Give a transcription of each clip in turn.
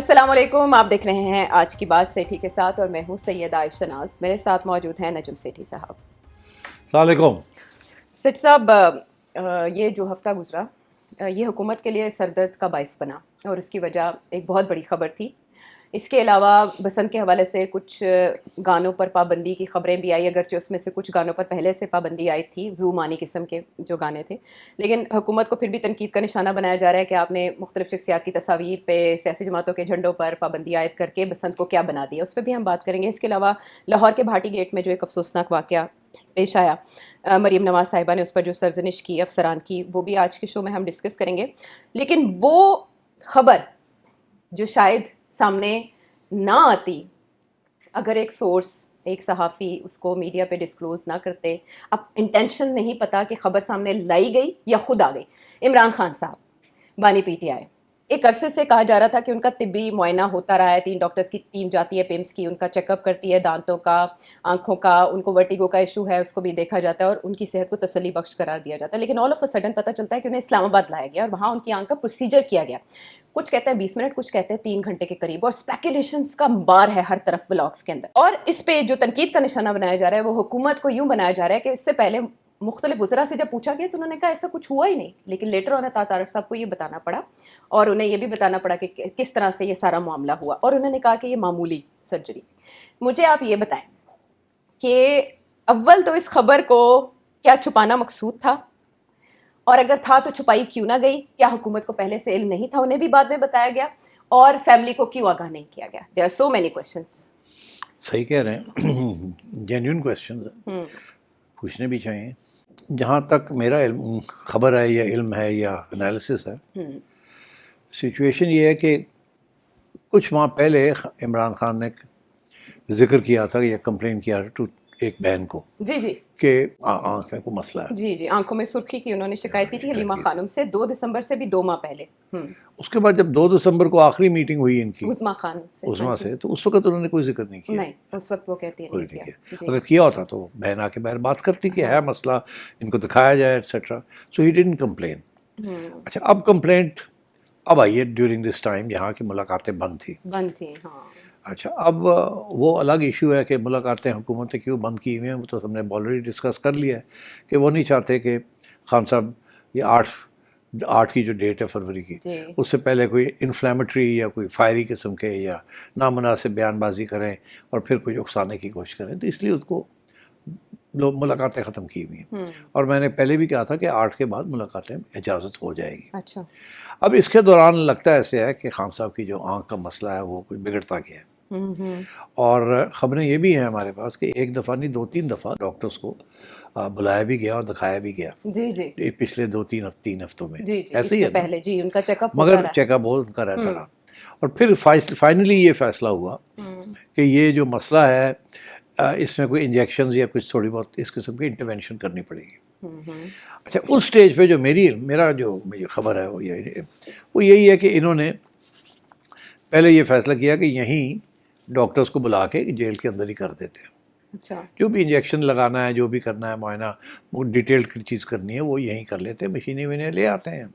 अस्सलाम वालेकुम, आप देख रहे हैं आज की बात सेठी के साथ और मैं हूं सैयदा आयशा नाज। मेरे साथ मौजूद हैं नजम सेठी साहब। सलाम। सेठ साहब, ये जो हफ्ता गुजरा ये हुकूमत के लिए सरदर्द का बायस बना और उसकी वजह एक बहुत बड़ी ख़बर थी। इसके अलावा बसंत के हवाले से कुछ गानों पर पाबंदी की ख़बरें भी आई, अगरचे उसमें से कुछ गानों पर पहले से पाबंदी आई थी, ज़ूमानी किस्म के जो गाने थे। लेकिन हुकूमत को फिर भी तनकीद का निशाना बनाया जा रहा है कि आपने मुख्तलिफ़ शख्सियात की तस्वीर पे, सियासी जमातों के झंडों पर पाबंदी आयद करके बसंत को क्या बना दिया, उस पर भी हम बात करेंगे। इसके अलावा लाहौर के भाटी गेट में जो एक अफसोसनाक वाक़या पेश आया, मरीम नवाज़ साहिबा ने उस पर जो सरजनिश की अफसरान की, वो भी आज के शो में हम डिस्कस करेंगे। लेकिन वो ख़बर जो शायद सामने ना आती अगर एक सोर्स, एक सहाफ़ी उसको मीडिया पे डिस्क्लोज़ ना करते। अब इंटेंशन नहीं पता कि ख़बर सामने लाई गई या खुद आ गई। इमरान खान साहब बानी पीटीआई, एक अरसे से कहा जा रहा था कि उनका तिब्बी मुआयना होता रहा है, 3 डॉक्टर्स की टीम जाती है पिम्स की, उनका चेकअप करती है, दांतों का, आंखों का, उनको वर्टिगो का इशू है उसको भी देखा जाता है और उनकी सेहत को तसल्ली बख्श करार दिया जाता है। लेकिन ऑल ऑफ अ सडन पता चलता है कि उन्हें इस्लामाबाद लाया गया और वहाँ उनकी आंख का प्रोसीजर किया गया। कुछ कहते हैं 20 मिनट, कुछ कहते हैं 3 घंटे के करीब, और स्पेकुलेशंस का अंबार है हर तरफ व्लॉग्स के अंदर। और इस पे जो तनकीद का निशाना बनाया जा रहा है वो हुकूमत को यूं बनाया जा रहा है कि इससे पहले मुख्तलिफ वज़रा से जब पूछा गया तो उन्होंने कहा ऐसा कुछ हुआ ही नहीं। लेकिन लेटर ऑन तारक साहब को ये बताना पड़ा और उन्हें ये भी बताना पड़ा कि किस तरह से ये सारा मामला हुआ, और उन्होंने कहा कि ये मामूली सर्जरी। मुझे आप ये बताएं कि अव्वल तो इस खबर को क्या छुपाना मकसूद था, और अगर था तो छुपाई क्यों ना गई? क्या हुकूमत को पहले से इल्म नहीं था, उन्हें भी बाद में बताया गया? और फैमिली को क्यों आगाह नहीं किया गया? There are so many questions. सही कह रहे हैं। जेन्युइन क्वेश्चन पूछने भी चाहिए। जहाँ तक मेरा खबर है या इल्म है या एनालिसिस है, सिचुएशन ये है कि कुछ माह पहले इमरान खान ने जिक्र किया था या कंप्लेन किया टू एक बहन को जी जी कि आँख में कोई मसला है। जी जी, आंखों में सुर्खी की उन्होंने शिकायत की थी हलीमा खानम से 2 दिसंबर से भी 2 माह पहले। उसके बाद जब 2 दिसंबर को आखिरी मीटिंग हुई इनकी उस्मा खान से, उस्मा हाँ से, तो उस वक्त उन्होंने कोई जिक्र नहीं किया। नहीं, उस वक्त वो कहती है कोई नहीं नहीं किया। किया। अगर किया होता तो बहन आके बाहर बात करती कि है मसला, इनको दिखाया जाए etcetera. So he didn't complain. अच्छा, अब कंप्लेंट अब आई है ड्यूरिंग दिस टाइम जहाँ की मुलाकातें बंद थी। हाँ। अच्छा, अब वो अलग इशू है कि मुलाकातें हुकूमत ने क्यों बंद की हुई हैं, वो तो हमने ऑलरेडी डिस्कस कर लिया है कि वो नहीं चाहते कि खान साहब ये 8 की जो डेट है फरवरी की, उससे पहले कोई इन्फ्लेमेटरी या कोई फायरी किस्म के या नामुनासिब बयानबाजी करें और फिर कोई उकसाने की कोशिश करें, तो इसलिए उसको मुलाकातें ख़त्म की हुई हैं। और मैंने पहले भी कहा था कि 8 के बाद मुलाकातें इजाज़त हो जाएगी। अच्छा। अब इसके दौरान लगता ऐसे है कि खान साहब की जो आँख का मसला है वो कुछ बिगड़ता गया है। और ख़बरें ये भी हैं हमारे पास कि एक दफ़ा नहीं 2-3 दफ़ा डॉक्टर्स को बुलाया भी गया और दिखाया भी गया। जी पिछले 3 हफ्तों में जी ऐसे ही है पहले जी उनका चेकअप, मगर चेकअप हो उनका रहता रहा। और फिर फाइनली ये फैसला हुआ कि ये जो मसला है इसमें कोई इंजेक्शन या कुछ थोड़ी बहुत इस किस्म की इंटरवेंशन करनी पड़ेगी। अच्छा, उस स्टेज पे जो मेरा जो मुझे खबर है वो यही है कि इन्होंने पहले ये फैसला किया कि यहीं डॉक्टर्स को बुला के जेल के अंदर ही कर देते हैं। अच्छा। जो भी इंजेक्शन लगाना है, जो भी करना है, मुआयना, वो डिटेल्ड चीज़ करनी है वो यहीं कर लेते हैं, मशीनें वशीनें ले आते हैं।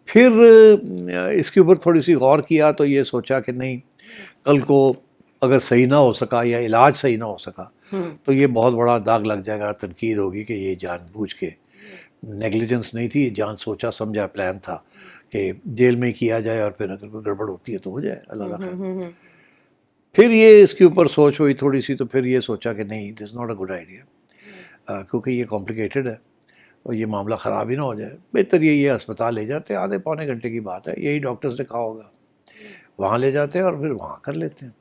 फिर इसके ऊपर थोड़ी सी गौर किया तो ये सोचा कि नहीं, कल को अगर सही ना हो सका या इलाज सही ना हो सका तो ये बहुत बड़ा दाग लग जाएगा, तनकीद होगी कि ये जानबूझ के नेग्लिजेंस नहीं थी, जान सोचा समझा प्लान था कि जेल में किया जाए और फिर अगर कोई गड़बड़ होती है तो हो जाए, अल्लाह ना। फिर ये इसके ऊपर सोच हुई थोड़ी सी, तो फिर ये सोचा कि नहीं, this not a good idea, क्योंकि ये कॉम्प्लिकेटेड है और ये मामला ख़राब ही ना हो जाए। बेहतर ये अस्पताल ले जाते हैं, आधे पौने घंटे की बात है, यही डॉक्टर्स ने कहा होगा, वहाँ ले जाते हैं और फिर वहाँ कर लेते हैं।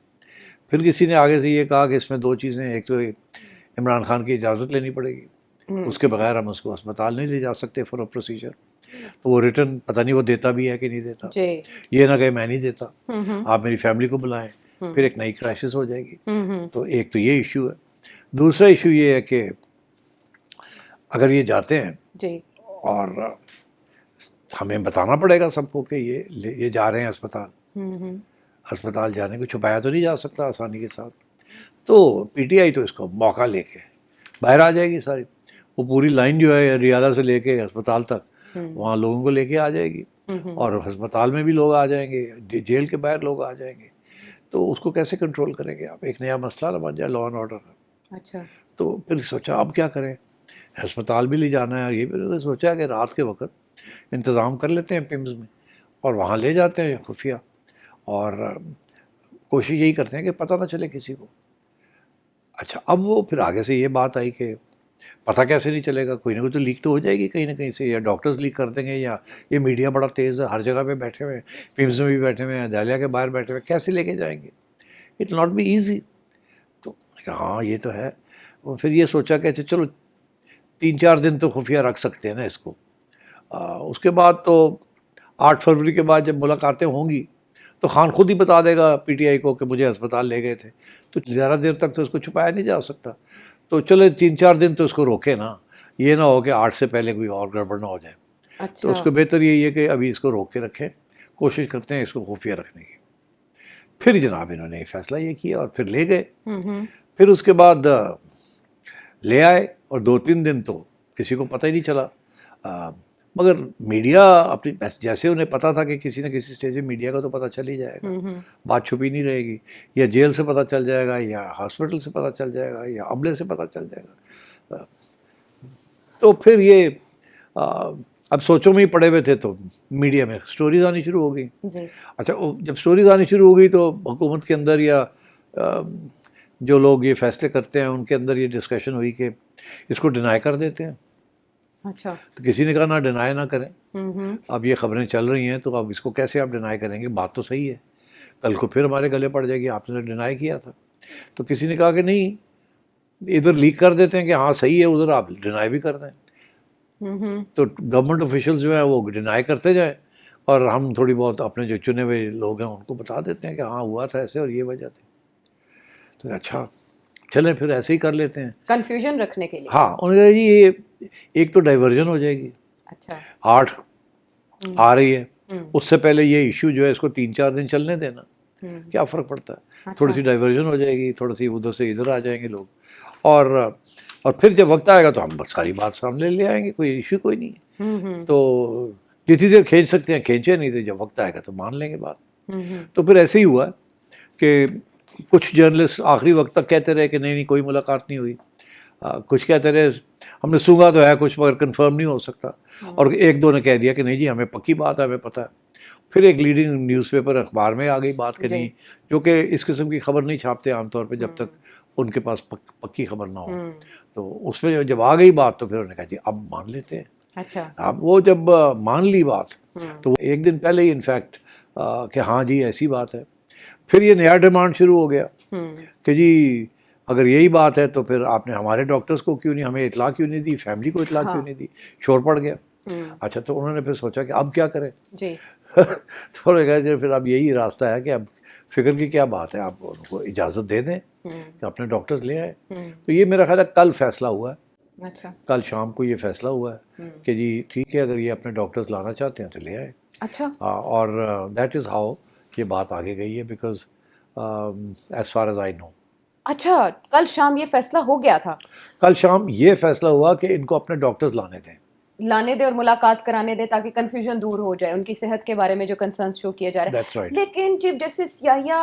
फिर किसी ने आगे से ये कहा कि इसमें 2 चीज़ें, एक तो इमरान खान की इजाज़त लेनी पड़ेगी, उसके बगैर हम उसको अस्पताल नहीं ले जा सकते फॉर अ प्रोसीजर। तो वो रिटर्न पता नहीं वो देता भी है कि नहीं देता, ये ना कहे मैं नहीं देता, आप मेरी फैमिली को बुलाएं, फिर एक नई क्राइसिस हो जाएगी। तो एक तो ये इशू है। दूसरा इशू ये है कि अगर ये जाते हैं जी और हमें बताना पड़ेगा सबको कि ये जा रहे हैं अस्पताल। अस्पताल जाने को छुपाया तो नहीं जा सकता आसानी के साथ। तो पीटीआई तो इसको मौका लेके बाहर आ जाएगी सारी, वो पूरी लाइन जो है रियादा से लेके अस्पताल तक वहाँ लोगों को लेके आ जाएगी और अस्पताल में भी लोग आ जाएंगे, जेल के बाहर लोग आ जाएंगे, तो उसको कैसे कंट्रोल करेंगे आप? एक नया मसला ना बन जाए लॉ एंड ऑर्डर का। अच्छा। तो फिर सोचा अब क्या करें, अस्पताल भी ले जाना है, और ये भी सोचा कि रात के वक्त इंतज़ाम कर लेते हैं पिम्स में और वहाँ ले जाते हैं खुफिया, और कोशिश यही करते हैं कि पता ना चले किसी को। अच्छा, अब वो फिर आगे से ये बात आई कि पता कैसे नहीं चलेगा, कोई ना कोई तो लीक तो हो जाएगी कहीं ना कहीं से, या डॉक्टर्स लीक कर देंगे, या ये मीडिया बड़ा तेज़ है, हर जगह पे बैठे हुए हैं, पिम्स में भी बैठे हुए हैं, जालिया के बाहर बैठे हुए हैं, कैसे लेके जाएंगे, इट नॉट बी ईजी। तो हाँ ये तो है। और फिर ये सोचा कि अच्छा चलो 3-4 दिन तो खुफिया रख सकते हैं ना इसको। उसके बाद तो 8 फरवरी के बाद जब मुलाकातें होंगी तो खान खुद ही बता देगा पीटीआई को कि मुझे अस्पताल ले गए थे, तो ज़्यादा देर तक तो उसको छुपाया नहीं जा सकता। तो चलो 3-4 दिन तो उसको रोके ना, ये ना हो कि 8 से पहले कोई और गड़बड़ ना हो जाए। अच्छा। तो उसको बेहतर यही है कि अभी इसको रोक के रखें, कोशिश करते हैं इसको खुफिया रखने की। फिर जनाब इन्होंने फैसला ये किया और फिर ले गए। फिर उसके बाद ले आए और 2-3 दिन तो किसी को पता ही नहीं चला। मगर मीडिया अपनी जैसे उन्हें पता था कि किसी न किसी स्टेज में मीडिया का तो पता चल ही जाएगा, बात छुपी नहीं रहेगी, या जेल से पता चल जाएगा, या हॉस्पिटल से पता चल जाएगा, या अमले से पता चल जाएगा। तो फिर ये अब सोचों में ही पड़े हुए थे तो मीडिया में स्टोरीज आनी शुरू हो गई। अच्छा, जब स्टोरीज आनी शुरू हो गई तो हुकूमत के अंदर या जो लोग ये फैसले करते हैं उनके अंदर ये डिस्कशन हुई कि इसको डिनाई कर देते हैं। अच्छा। तो किसी ने कहा ना डिनाई ना करें, अब ये खबरें चल रही हैं तो अब इसको कैसे आप डिनाई करेंगे, बात तो सही है, कल को फिर हमारे गले पड़ जाएगी आपने डिनाई किया था। तो किसी ने कहा कि नहीं, इधर लीक कर देते हैं कि हाँ सही है, उधर आप डिनाई भी कर दें। तो गवर्नमेंट ऑफिशियल्स जो है वो डिनाई करते जाए और हम थोड़ी बहुत अपने जो चुने हुए लोग हैं उनको बता देते हैं कि हाँ हुआ था ऐसे और ये वजह थी। तो अच्छा चलें फिर ऐसे ही कर लेते हैं, कंफ्यूजन रखने के लिए। हाँ, उन्होंने कहा जी ये एक तो डाइवर्जन हो जाएगी। अच्छा। 8 आ रही है, उससे पहले ये इशू जो है इसको 3-4 दिन चलने देना, क्या फ़र्क पड़ता है। अच्छा। थोड़ी सी डाइवर्जन हो जाएगी, थोड़ी सी उधर से इधर आ जाएंगे लोग, और फिर जब वक्त आएगा तो हम सारी बात सामने ले आएंगे, कोई इशू कोई नहीं है। तो जितनी देर खींच सकते हैं खींचे, नहीं तो जब वक्त आएगा तो मान लेंगे बात। तो फिर ऐसे ही हुआ कि कुछ जर्नलिस्ट आखिरी वक्त तक कहते रहे कि नहीं कोई मुलाकात नहीं हुई, कुछ कहते रहे हमने सुना तो है कुछ मगर कंफर्म नहीं हो सकता, और एक दो ने कह दिया कि नहीं जी हमें पक्की बात है, हमें पता है। फिर एक लीडिंग न्यूज़पेपर अखबार में आ गई बात कि नहीं, जो कि इस किस्म की खबर नहीं छापते आमतौर पे जब तक उनके पास पक्की खबर ना हो। तो उसमें जब आ गई बात तो फिर उन्होंने कहा जी अब मान लेते हैं। अच्छा। अब वो जब मान ली बात तो एक दिन पहले ही इनफैक्ट कि हाँ जी ऐसी बात है, फिर ये नया डिमांड शुरू हो गया कि जी अगर यही बात है तो फिर आपने हमारे डॉक्टर्स को क्यों नहीं, हमें इतला क्यों नहीं दी, फैमिली को इतला क्यों नहीं दी, शोर पड़ गया। अच्छा, तो उन्होंने फिर सोचा कि अब क्या करें जी। तो उन्होंने कहा फिर अब यही रास्ता है कि अब फिक्र की क्या बात है, आप उनको इजाज़त दे दें कि अपने डॉक्टर्स ले आए। तो ये मेरा ख्याल है कल फैसला हुआ है। अच्छा। कल शाम को ये फैसला हुआ है कि जी ठीक है, अगर ये अपने डॉक्टर्स लाना चाहते हैं तो ले आए। अच्छा। और दैट इज़ हाउ ये बात आगे गई है, because as far as I know. अच्छा, कल शाम ये फैसला हो गया था? कल शाम ये फैसला हुआ कि इनको अपने डॉक्टर्स लाने दें और मुलाकात कराने दें ताकि कंफ्यूजन दूर हो जाए, उनकी सेहत के बारे में जो कंसर्न्स शो किए जा रहे हैं। That's right. लेकिन चीफ जस्टिस याहिया,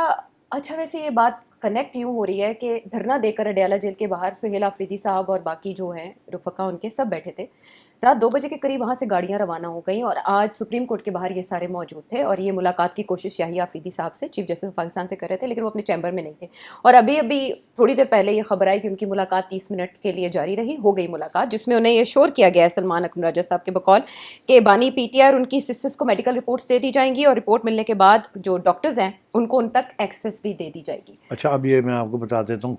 अच्छा वैसे ये बात कनेक्ट यूँ हो रही है कि धरना देकर अडयाला जेल के बाहर सुहेल आफरीदी साहब और बाकी जो हैं रुफका उनके सब बैठे थे। रात 2 बजे के करीब वहाँ से गाड़ियाँ रवाना हो गई और आज सुप्रीम कोर्ट के बाहर ये सारे मौजूद थे और ये मुलाकात की कोशिश याहिया आफरीदी साहब से, चीफ जस्टिस ऑफ पाकिस्तान से कर रहे थे, लेकिन वो अपने चैम्बर में नहीं थे। और अभी थोड़ी देर पहले ये खबर आई कि उनकी मुलाकात 30 मिनट के लिए जारी रही, हो गई मुलाकात, जिसमें उन्हें ये श्योर किया गया है सलमान अकरम राजा साहब के बकौल कि बानी पीटीआई और उनकी सिस्टर्स को मेडिकल रिपोर्ट्स दे दी जाएंगी और रिपोर्ट मिलने के बाद जो डॉक्टर्स हैं उनको उन तक एक्सेस भी दे दी जाएगी। अच्छा, अब ये मैं आपको बता देता हूँ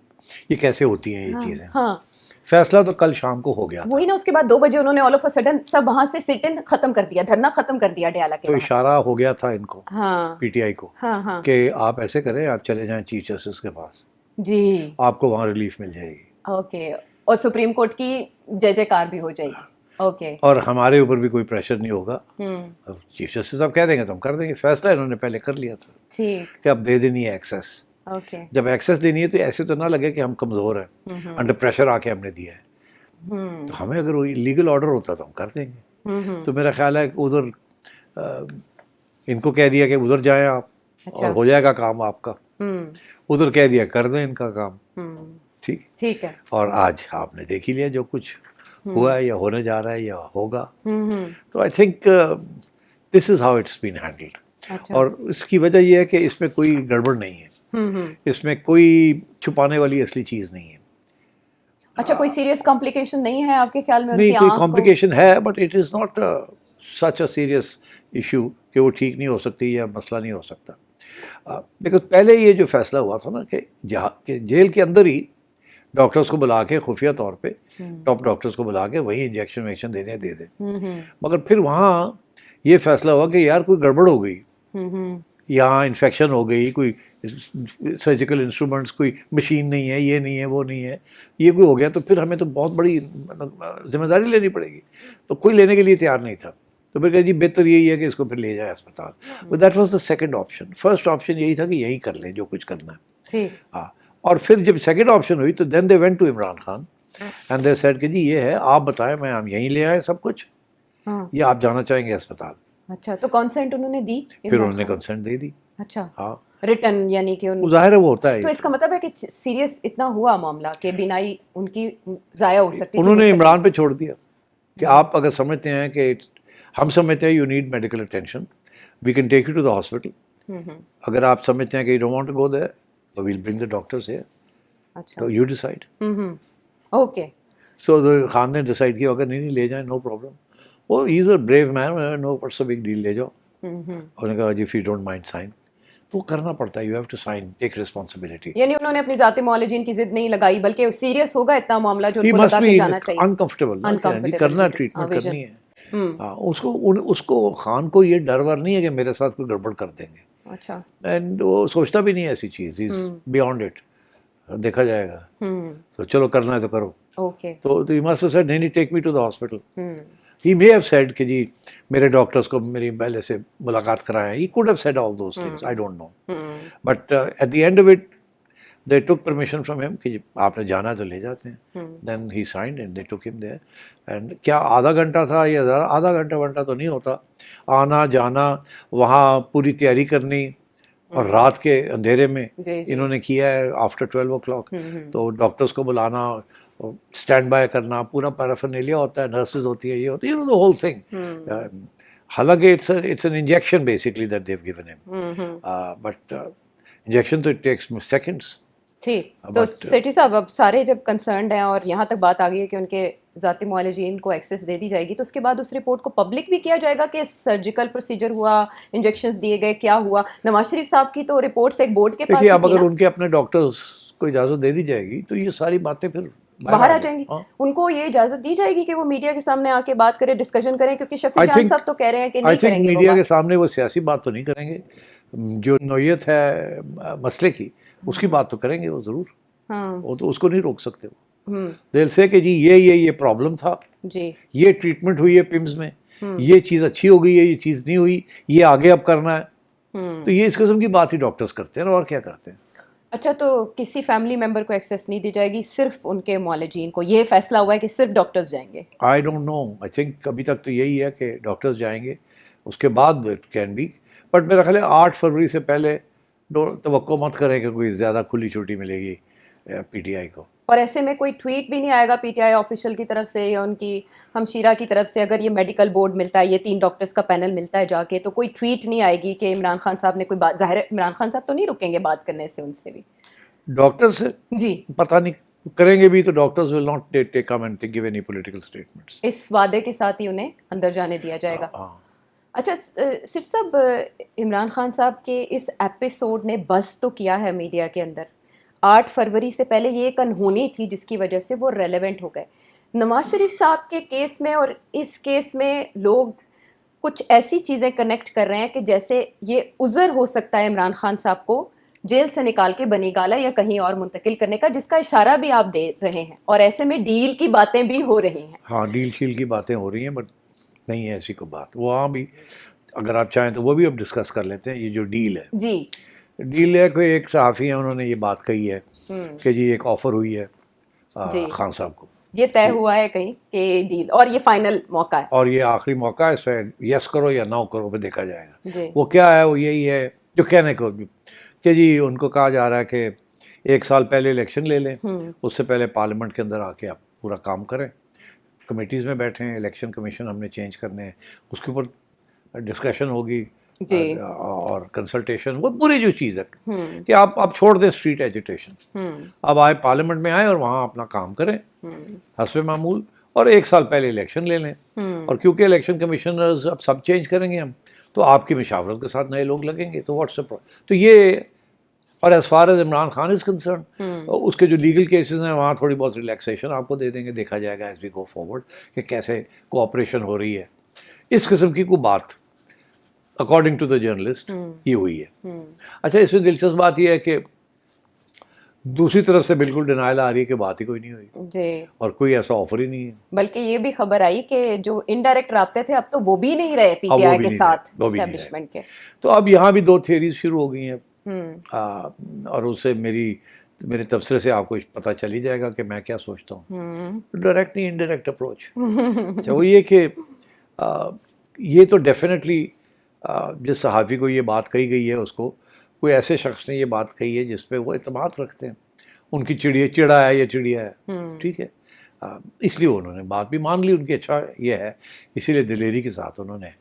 ये कैसे होती हैं ये चीज़ें। हाँ, फैसला तो कल शाम को हो गया था। वही ना, उसके बाद 2 बजे उन्होंने ऑल ऑफ अ सडन सब वहां से सिट इन खत्म कर दिया, धरना खत्म कर दिया अडयाला के। तो इशारा हो गया था इनको, हाँ, पीटीआई को, हाँ, कि आप ऐसे करें, आप चले जाएं चीफ जस्टिस के पास जी, आपको वहाँ रिलीफ मिल जाएगी। ओके, और सुप्रीम कोर्ट की जय जयकार भी हो जाएगी। ओके, और हमारे ऊपर भी कोई प्रेशर नहीं होगा। चीफ जस्टिस साहब कह देंगे तो हम कर देंगे। फैसला इन्होंने पहले कर लिया था ठीक कि अब दे देनी है एक्सेस। ओके, जब एक्सेस देनी है तो ऐसे तो ना लगे कि हम कमज़ोर हैं, अंडर प्रेशर आके हमने दिया है। तो हमें अगर वो लीगल ऑर्डर होता तो हम कर देंगे। तो मेरा ख्याल है कि उधर इनको कह दिया कि उधर जाएं आप अच्छा। और हो जाएगा काम आपका, उधर कह दिया कर दें इनका काम। ठीक ठीक है। और आज आपने देख ही लिया जो कुछ हुआ है या होने जा रहा है या होगा। तो I think this is how it's been handled. अच्छा। और इसकी वजह यह है कि इसमें कोई गड़बड़ नहीं है, इसमें कोई छुपाने वाली असली चीज़ नहीं है। अच्छा, कोई सीरियस कॉम्प्लिकेशन नहीं है आपके ख्याल में? नहीं, उनकी कोई आँख को? कॉम्प्लिकेशन है but it is not such a serious issue कि वो ठीक नहीं हो सकती या मसला नहीं हो सकता। बिकॉज पहले ये जो फैसला हुआ था ना कि जेल के अंदर ही डॉक्टर्स को बुला के खुफिया तौर पे टॉप डॉक्टर्स को बुला के वही इंजेक्शन वेक्शन देने दे दें, मगर फिर वहाँ ये फैसला हुआ कि यार कोई गड़बड़ हो गई, यहाँ इन्फेक्शन हो गई, कोई सर्जिकल इंस्ट्रूमेंट्स, कोई मशीन नहीं है, ये नहीं है, वो नहीं है, ये कोई हो गया तो फिर हमें तो बहुत बड़ी जिम्मेदारी लेनी पड़ेगी। तो कोई लेने के लिए तैयार नहीं था। तो फिर कहा जी बेहतर यही है कि इसको फिर ले जाए अस्पताल। That was the second option. First option यही था कि यही कर लें जो कुछ करना है। हाँ, और फिर जब सेकंड ऑप्शन हुई तो then they went to Imran Khan and they said कि जी ये है, आप बताएं, मैं हम यहीं ले आए सब कुछ, या आप जाना चाहेंगे अस्पताल। अच्छा, तो कंसेंट उन्होंने दी? फिर उन्होंने कंसेंट दे दी। अच्छा। हाँ, रिटर्न, यानी कि ज़ाहिर है वो होता है। तो इसका मतलब है कि सीरियस इतना हुआ मामला कि बीनाई उनकी ज़ाया हो सकती थी। उन्होंने इमरान पे छोड़ दिया कि आप अगर समझते हैं कि हम समझते हैं you need medical attention, we can take you to the hospital. अगर आप समझते हैं कि you don't want to go there तो we'll bring the doctors here. अच्छा। तो you decide. Okay. So the Khan ने डिसाइड किया अगर नहीं ले जाए नो प्रॉब्लम। वो he is a brave man, no what's a big deal, ले जाओ। उन्होंने कहा if you don't mind sign, तो करना पड़ता है, you have to sign, take responsibility. यानी उन्होंने अपनी जाती मुआलिजीन की जिद नहीं लगाई, बल्कि सीरियस होगा इतना मामला जो ही उनको मस्ट लगा बी के जाना चाहिए। अनकंफर्टेबल, करना, ट्रीटमेंट करनी है। हाँ, उसको खान को ये डर वर नहीं है कि मेरे साथ कोई गड़बड़ कर देंगे। अच्छा। एंड वो सोचता भी नहीं है ऐसी चीज़, इज बियॉन्ड इट, देखा जाएगा। तो चलो करना है तो करो। ओके। तो ही मस्ट हैव सेड नहीं, take me to the hospital. He may have said कि जी मेरे डॉक्टर्स को मेरी पहले से मुलाकात कराएं, he could have said all those things, I don't know, but at the end of it they took permission from him कि आपने जाना तो ले जाते हैं। then he signed and they took him there and क्या आधा घंटा था या आधा घंटा तो नहीं होता, आना जाना, वहाँ पूरी तैयारी करनी, और रात के अंधेरे में इन्होंने किया है आफ्टर 12 o'clock। तो डॉक्टर्स को बुलाना, स्टैंड बाय करना, पूरा पैराफर्नेलिया होता है, नर्सेज होती है, ये होती है, द होल थिंग। हालांकि it's an injection basically that they've given him, but injection तो इट टेक्स सेकंड्स। ठीक। तो सेठी साहब, अब सारे जब कंसर्न्ड हैं और यहाँ तक बात आ गई है कि उनके ज़ाती मुआलिजीन को एक्सेस दे दी जाएगी, तो उसके बाद उस रिपोर्ट को पब्लिक भी किया जाएगा कि सर्जिकल प्रोसीजर हुआ, इंजेक्शंस दिए गए, क्या हुआ? नवाज शरीफ साहब की तो रिपोर्ट्स एक बोर्ड के पास देखिए, अब अगर उनके अपने डॉक्टर्स को इजाज़त दे दी जाएगी तो ये सारी बातें फिर बाहर आ जाएंगी। उनको ये इजाज़त दी जाएगी कि वो मीडिया के सामने आके बात करें, डिस्कशन करें, क्योंकि शफी जान साहब तो कह रहे हैं कि नहीं करेंगे। मीडिया के सामने वो सियासी बात तो नहीं करेंगे, जो नौयत है मसले की उसकी बात तो करेंगे वो ज़रूर। हाँ। वो तो उसको नहीं रोक सकते वो। दिल से कि जी ये प्रॉब्लम था जी, ये ट्रीटमेंट हुई है पिम्स में, ये चीज़ अच्छी हो गई है, ये चीज़ नहीं हुई, ये आगे अब करना है। तो ये इस किस्म की बात ही डॉक्टर्स करते हैं और क्या करते हैं। अच्छा, तो किसी फैमिली मेंबर को एक्सेस नहीं दी जाएगी, सिर्फ उनके मुआलिजीन को? ये फैसला हुआ है कि सिर्फ डॉक्टर्स जाएंगे? I don't know, I think अभी तक तो यही है कि डॉक्टर्स जाएंगे, उसके बाद इट कैन बी, बट मेरा ख्याल है 8 फरवरी से पहले तवक्को मत करें कि कोई ज़्यादा खुली छुट्टी मिलेगी पीटीआई को। और ऐसे में कोई ट्वीट भी नहीं आएगा पीटीआई ऑफिशियल की तरफ से या उनकी हमशीरा की तरफ से? अगर ये मेडिकल बोर्ड मिलता है, ये 3 डॉक्टर्स का पैनल मिलता है जाके, तो कोई ट्वीट नहीं आएगी कि इमरान खान साहब ने कोई बात? ज़ाहिर है इमरान खान साहब तो नहीं रुकेंगे बात करने से उनसे भी। डॉक्टर से जी पता नहीं, करेंगे भी तो doctors will not take come and give any political statements. इस वादे के साथ ही उन्हें अंदर जाने दिया जाएगा। अच्छा सिट साहब, इमरान खान साहब के इस एपिसोड ने बस तो किया है मीडिया के अंदर। 8 फरवरी से पहले ये एक अनहोनी थी जिसकी वजह से वो रेलेवेंट हो गए। नवाज शरीफ साहब के केस में और इस केस में लोग कुछ ऐसी चीज़ें कनेक्ट कर रहे हैं कि जैसे ये उज़र हो सकता है इमरान खान साहब को जेल से निकाल के बनी गाला या कहीं और मुंतकिल करने का, जिसका इशारा भी आप दे रहे हैं, और ऐसे में डील की बातें भी हो रही हैं। हाँ, डील शील की बातें हो रही हैं, बट नहीं है ऐसी कोई बात। वहाँ भी अगर आप चाहें तो वो भी अब डिस्कस कर लेते हैं। ये जो डील है जी, डील है, कोई एक सहाफ़ी है उन्होंने ये बात कही है कि जी एक ऑफ़र हुई है खान साहब को ये तय हुआ है कहीं कि डील, और ये फाइनल मौका है? और ये आखिरी मौका है, इसे यस करो या नो करो पे देखा जाएगा। जी। वो क्या है, वो यही है जो कहने को कि जी उनको कहा जा रहा है कि 1 साल पहले इलेक्शन ले लें, उससे पहले पार्लियामेंट के अंदर आके आप पूरा काम करें, कमेटीज़ में बैठें, इलेक्शन कमीशन हमने चेंज करने हैं, उसके ऊपर डिस्कशन होगी और कंसल्टेशन, वो पूरी जो चीज़ है कि आप छोड़ दें स्ट्रीट एजिटेशन, अब आए पार्लियामेंट में आए और वहाँ अपना काम करें हस्बे मामूल, और 1 साल पहले इलेक्शन ले लें। और क्योंकि इलेक्शन कमिश्नर्स अब सब चेंज करेंगे हम, तो आपकी मशावरत के साथ नए लोग लगेंगे, तो व्हाट्स द प्रॉब्लम। तो ये, और as far as Imran Khan is concern, उसके जो लीगल केसेस हैं वहाँ थोड़ी बहुत रिलैक्सेशन आपको दे देंगे, देखा जाएगा एज वी गो फॉरवर्ड कि कैसे कोऑपरेशन हो रही है। इस किस्म की कोई बात अकॉर्डिंग टू द जर्नलिस्ट ये हुई है। अच्छा, इसमें दिलचस्प बात यह है कि दूसरी तरफ से बिल्कुल डिनाइल आ रही है कि बात ही कोई नहीं हुई जी, और कोई ऐसा ऑफर ही नहीं है। बल्कि ये भी खबर आई कि जो इनडायरेक्ट राब्ते थे अब तो वो भी नहीं रहे पीटीआई के साथ, एस्टेब्लिशमेंट के। तो अब यहाँ भी 2 थियरीज शुरू हो गई हैं, और उससे मेरे तबसरे से आपको पता चल ही जाएगा कि मैं क्या सोचता हूँ। डायरेक्ट नहीं, इनडायरेक्ट अप्रोच। अच्छा, वो ये कि ये तो डेफिनेटली जिस सहाफ़ी को ये बात कही गई है उसको कोई ऐसे शख्स ने ये बात कही है जिस पे वो इत्मीनान रखते हैं, उनकी चिड़ा है या चिड़िया है, ठीक है, इसलिए उन्होंने बात भी मान ली उनकी। अच्छा ये है, इसीलिए दिलेरी के साथ उन्होंने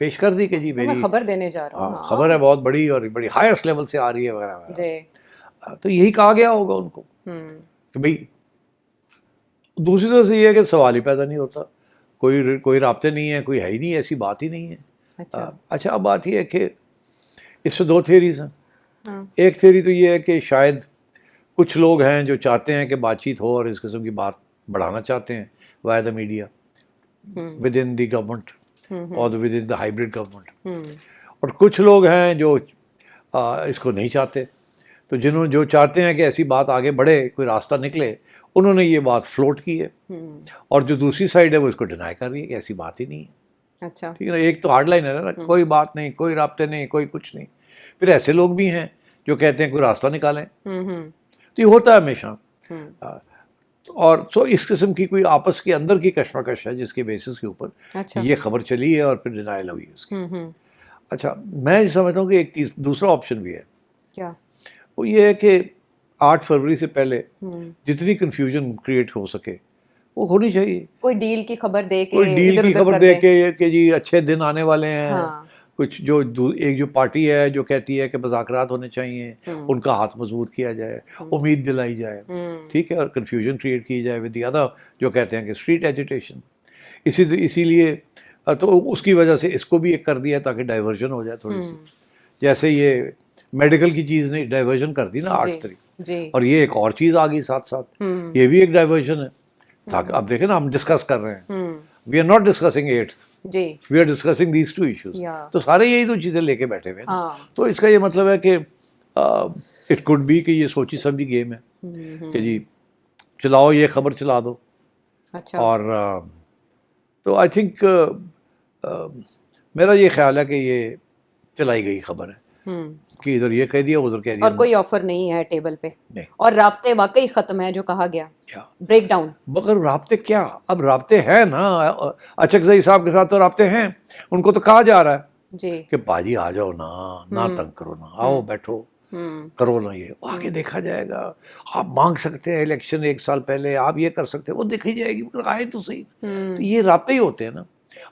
पेश कर दी कि जी मेरी खबर देने जा रहा हूँ, खबर है बहुत बड़ी और बड़ी हाईएस्ट लेवल से आ रही है वगैरह वगैरह। तो यही कहा गया होगा उनको कि भाई, दूसरी तरफ से ये है कि सवाल ही पैदा नहीं होता, कोई राब्ते नहीं है, कोई है ही नहीं, ऐसी बात ही नहीं है। अच्छा, अब बात यह है कि इससे 2 थियरीज हैं। एक थियरी तो ये है कि शायद कुछ लोग हैं जो चाहते हैं कि बातचीत हो और इस किस्म की बात बढ़ाना चाहते हैं via the media within the government और within the hybrid government, और कुछ लोग हैं जो इसको नहीं चाहते। तो जो चाहते हैं कि ऐसी बात आगे बढ़े, कोई रास्ता निकले, उन्होंने ये बात फ्लोट की है, और जो दूसरी साइड है वो इसको डिनाई कर रही है कि ऐसी बात ही नहीं है। अच्छा, ठीक है ना, एक तो हार्ड लाइन है ना, कोई बात नहीं, कोई राब्ते नहीं, कोई कुछ नहीं। फिर ऐसे लोग भी हैं जो कहते हैं कोई रास्ता निकालें, तो ये होता है हमेशा। और तो इस किस्म की कोई आपस के अंदर की कशमकश है जिसके बेसिस के ऊपर ये खबर चली है और फिर डिनाइल हुई उसकी। अच्छा, मैं समझता हूँ कि एक दूसरा ऑप्शन भी है। क्या? वो ये है कि 8 फरवरी से पहले जितनी कन्फ्यूजन क्रिएट हो सके वो होनी चाहिए। कोई डील की खबर दे के, कोई डील की खबर दे के कि जी अच्छे दिन आने वाले हैं। हाँ। कुछ एक जो पार्टी है जो कहती है कि मुज़ाकरात होने चाहिए, उनका हाथ मजबूत किया जाए, उम्मीद दिलाई जाए, ठीक है, और कन्फ्यूजन क्रिएट की जाए विद द अदर जो कहते हैं कि स्ट्रीट एजिटेशन। इसीलिए तो उसकी वजह से इसको भी एक कर दिया ताकि डाइवर्जन हो जाए थोड़ी सी। जैसे ये मेडिकल की चीज़ ने डाइवर्जन कर दी ना 8 तारीख, और ये एक और चीज़ आ गई साथ साथ, ये भी एक डाइवर्जन है। अब देखें ना, हम डिस्कस कर रहे हैं, we are not discussing 8th, we are discussing these 2 issues. तो सारे यही 2 चीज़ें लेके बैठे हुए हैं। तो इसका ये मतलब है कि इट कुड बी कि ये सोची समझी गेम है कि जी चलाओ, ये खबर चला दो। अच्छा। और तो आई थिंक मेरा ये ख्याल है कि ये चलाई गई खबर है कि इधर ये कह दिया उधर कह दिया, और कोई ऑफर नहीं है टेबल पे नहीं। और राब्ते वाकई खत्म है जो कहा गया, ब्रेक डाउन। मगर राब्ते क्या, अब राब्ते हैं ना, अचकज़ई साहब के साथ तो राब्ते हैं, उनको तो कहा जा रहा है जी कि पाजी आ जाओ ना तंग करो ना, आओ बैठो करो ना, ये आगे देखा जाएगा। आप मांग सकते हैं इलेक्शन 1 साल पहले, आप ये कर सकते हैं, वो देखी जाएगी, मगर आए तो सही। तो ये राब्ते ही होते हैं ना।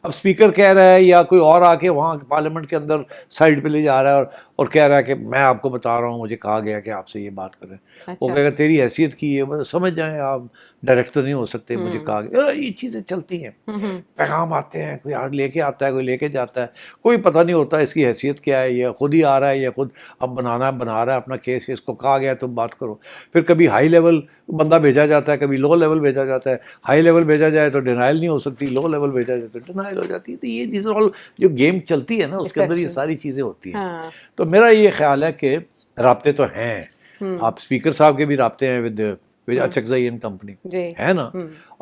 अब स्पीकर कह रहा है या कोई और आके वहाँ पार्लियामेंट के अंदर साइड पे ले जा रहा है और कह रहा है कि मैं आपको बता रहा हूँ, मुझे कहा गया कि आपसे ये बात करें। वो कहेगा तेरी हैसियत की है, मतलब समझ जाएं आप, डायरेक्ट तो नहीं हो सकते, मुझे कहा गया। ये चीज़ें चलती हैं, पैगाम आते हैं, कोई आज लेके आता है, कोई लेके जाता है, कोई पता नहीं होता इसकी हैसियत क्या है, या खुद ही आ रहा है या खुद अब बना रहा है अपना केस, इसको कहा गया तुम बात करो। फिर कभी हाई लेवल बंदा भेजा जाता है, कभी लो लेवल भेजा जाता है। हाई लेवल भेजा जाए तो डिनाइल नहीं हो सकती, लो लेवल भेजा जाए तो डिनाइल हो जाती है। तो ये दिस ऑल जो गेम चलती है ना, उसके अंदर ये सारी चीज़ें होती हैं। तो मेरा ये ख्याल है कि राब्ते तो हैं। आप स्पीकर साहब के भी राब्ते हैं विद अचकज़ई एंड कंपनी, है ना।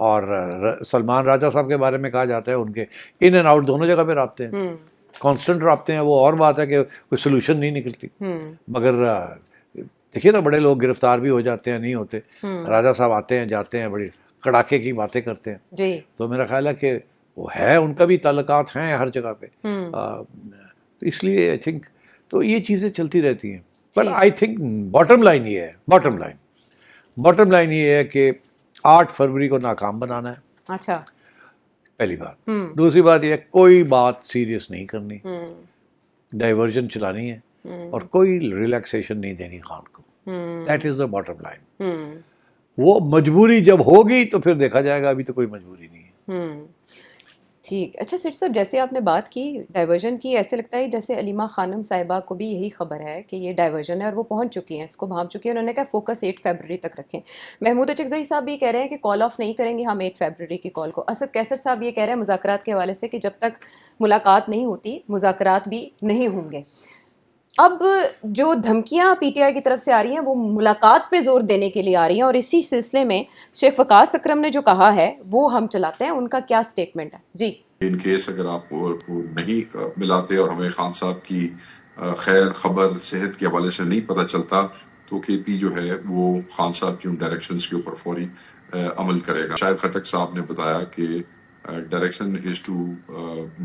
और सलमान राजा साहब के बारे में कहा जाता है उनके इन एंड आउट दोनों जगह पे राब्ते हैं, कांस्टेंट राब्ते हैं। वो और बात है कि कोई सोल्यूशन नहीं निकलती, मगर देखिए ना, बड़े लोग गिरफ्तार भी हो जाते हैं, नहीं होते। राजा साहब आते हैं जाते हैं, बड़ी कड़ाके की बातें करते हैं। जी। तो मेरा ख्याल है कि वो है, उनका भी ताल्लुकात हैं हर जगह पे। तो इसलिए आई थिंक तो ये चीज़ें चलती रहती हैं। बट ठीक। आई थिंक बॉटम लाइन ये है, बॉटम लाइन ये है कि 8 फरवरी को नाकाम बनाना है, अच्छा। पहली बात। दूसरी बात ये है, कोई बात सीरियस नहीं करनी, डाइवर्जन चलानी है, और कोई रिलैक्सेशन नहीं देनी खान को। That is the bottom line. वो मजबूरी जब होगी तो फिर देखा जाएगा, अभी तो कोई मजबूरी नहीं है। ठीक। अच्छा सेठ साहब, जैसे आपने बात की डाइवर्जन की, ऐसे लगता है जैसे अलीमा खानम साहिबा को भी यही खबर है कि ये डाइवर्जन है और वो पहुंच चुकी हैं, इसको भांप चुकी हैं। उन्होंने कहा फोकस 8 फरवरी तक रखें। महमूद अचकज़ई साहब भी कह रहे हैं कि कॉल ऑफ नहीं करेंगे हम 8 फरवरी की कॉल को। असद कैसर साहब ये कह रहे हैं मुज़ाकरात के हवाले से कि जब तक मुलाकात नहीं होती मुज़ाकरात भी नहीं होंगे। अब जो धमकियां पीटीआई की तरफ से आ रही हैं वो मुलाकात पे जोर देने के लिए आ रही हैं, और इसी सिलसिले में शेख वकास अकरम ने जो कहा है वो हम चलाते हैं, उनका क्या स्टेटमेंट है जी। इन केस अगर आप वो नहीं मिलाते और हमें खान साहब की खैर खबर सेहत के हवाले से नहीं पता चलता, तो केपी जो है वो खान साहब की उन डायरेक्शंस के ऊपर फौरी अमल करेगा। शायद खटक साहब ने बताया कि direction is to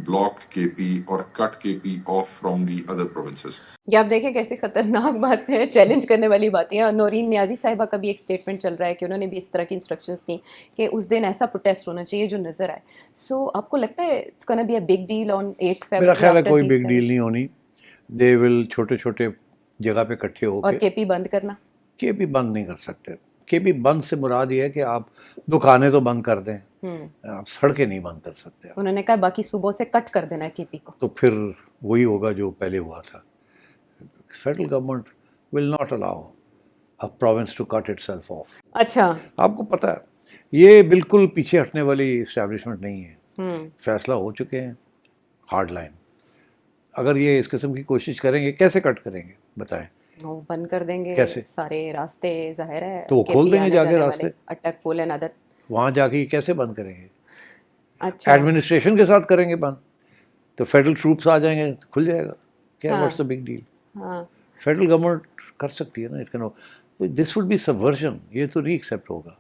block KP और cut KP off from the other provinces. ये आप देखें कैसी खतरनाक बात है, चैलेंज करने वाली बातें हैं। और नौरीन नियाजी साहिबा का भी एक स्टेटमेंट चल रहा है कि उन्होंने भी इस तरह की इंस्ट्रक्शंस दी कि उस दिन ऐसा प्रोटेस्ट होना चाहिए जो नजर आए। सो आपको लगता है it's gonna be a big deal on 8 फरवरी? मेरा ख्याल है कोई बिग डील नहीं होनी। दे विल छोटे छोटे जगह पे इकट्ठे और होकर। केपी बंद करना? केपी बंद नहीं कर सकते। केपी बंद से मुराद ये है कि आप दुकानें तो बंद कर दें, आप सड़कें नहीं बंद कर सकते। उन्होंने कहा बाकी सूबों से कट कर देना है केपी को। तो फिर वही होगा जो पहले हुआ था। Federal government will not allow a province to cut itself off. अच्छा। आपको पता है ये बिल्कुल पीछे हटने वाली इस्टेब्लिशमेंट नहीं है। फैसला हो चुके हैं, हार्ड लाइन। अगर ये इस किस्म की कोशिश करेंगे, कैसे कट करेंगे बताएं? वो बंद कर देंगे कैसे? सारे रास्ते, जाहिर है। तो वो खोल देंगे जाके रास्ते, अटक पुल एंड अदर। वहाँ जाके ये कैसे बंद करेंगे? अच्छा। एडमिनिस्ट्रेशन के साथ करेंगे बंद, तो फेडरल ट्रूप्स आ जाएंगे, खुल जाएगा। क्या what's the big deal? Federal government कर सकती है ना, इट कैन। तो दिस वुड बी सबवर्जन, ये तो नहीं एक्सेप्ट होगा।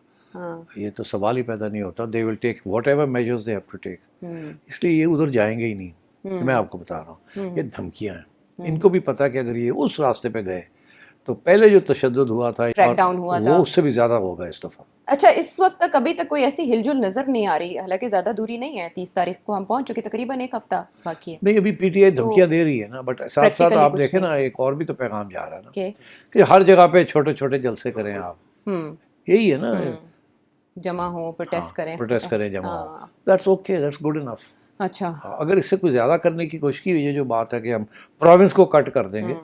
ये तो सवाल ही पैदा नहीं होता। They will take whatever measures they have to take. इसलिए ये उधर जाएंगे ही नहीं। मैं आपको बता रहा हूँ, ये धमकियाँ हैं। इनको भी पता कि अगर ये उस रास्ते पे गए तो पहले जो तशद्दुद हुआ था, क्रैकडाउन हुआ था, वो उससे भी ज़्यादा होगा इस दफ़ा। अच्छा, इस वक्त तक अभी तक कोई ऐसी हिलजुल नजर नहीं आ रही। हालांकि ज़्यादा दूरी नहीं है, 30 तारीख को हम पहुंच चुके, तकरीबन एक हफ्ता बाकी है। नहीं, अभी पीटीआई धमकियाँ दे रही है ना, बट साथ साथ आप देखें ना, एक और भी तो पैगाम जा रहा है ना कि हर जगह पे छोटे छोटे जलसे करें आप। यही है ना, जमा हो, प्रोटेस्ट करें, जमा हो। That's okay, that's good enough. अच्छा, अगर इससे कुछ ज़्यादा करने की कोशिश की हुई है, जो बात है कि हम प्रोविंस को कट कर देंगे,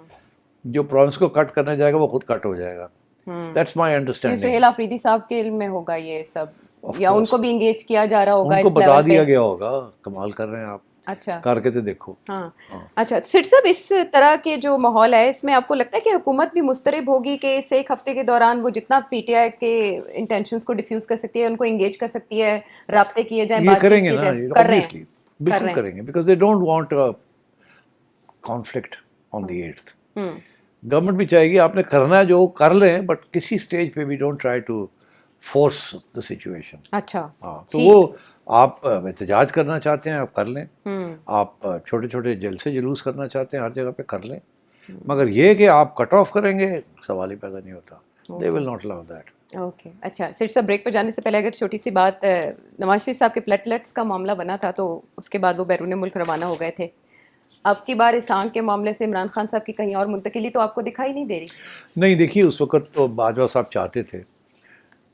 जो प्रोविंस को कट करने जाएगा वो खुद कट हो जाएगा। That's my understanding. Suhail Afridi साहब के इल्म में होगा ये सब, या उनको भी इंगेज किया जा रहा होगा? उनको बता दिया गया होगा। कमाल कर रहे हैं आप। अच्छा, करके तो देखो। अच्छा सिट साहब, इस तरह के जो माहौल है इसमें आपको लगता है कि हुकूमत भी मुस्तरब होगी कि इस एक हफ्ते के दौरान वो जितना पीटीआई के इंटेंशंस को डिफ्यूज कर सकती है, उनको इंगेज कर सकती है, राब्ते किए जाए, बातचीत की जाए? कर रहे हैं, बिल्कुल करेंगे, because they don't want a conflict on the 8th। Government भी चाहेगी आपने करना है जो कर लें, बट किसी स्टेज पे भी don't try to force the situation. अच्छा, हाँ, तो वो आप एहतजाज करना चाहते हैं आप कर लें, आप छोटे छोटे जलसे जुलूस करना चाहते हैं हर जगह पे कर लें, मगर ये कि आप कट ऑफ करेंगे, सवाल ही पैदा नहीं होता। They will not allow that. Okay. अच्छा सिट साहब, ब्रेक पर जाने से पहले अगर छोटी सी बात, नवाज शरीफ साहब के प्लेटलेट्स का मामला बना था तो उसके बाद वो बैरून मुल्क रवाना हो गए थे। अब की बार इस आंख के मामले से इमरान खान साहब की कहीं और मुंतकिली तो आपको दिखाई नहीं दे रही? नहीं, देखिए उस वक्त तो बाजवा साहब चाहते थे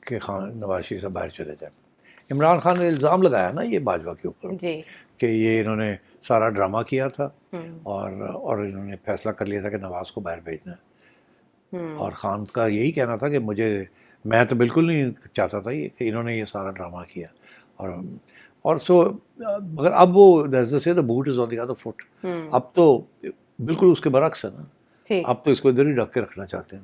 कि नवाज शरीफ साहब बाहर चले जाए। इमरान खान ने इल्ज़ाम लगाया ना ये बाजवा के ऊपर जी कि ये इन्होंने सारा ड्रामा किया था और इन्होंने फैसला कर लिया था कि नवाज को बाहर भेजना है। और खान का यही कहना था कि मैं तो बिल्कुल नहीं चाहता था ये कि इन्होंने ये सारा ड्रामा किया। और सो मगर अब वो से the boot is on the other foot. अब तो बिल्कुल उसके बरक्स है ना, अब तो इसको इधर ही ढक के रखना चाहते हैं।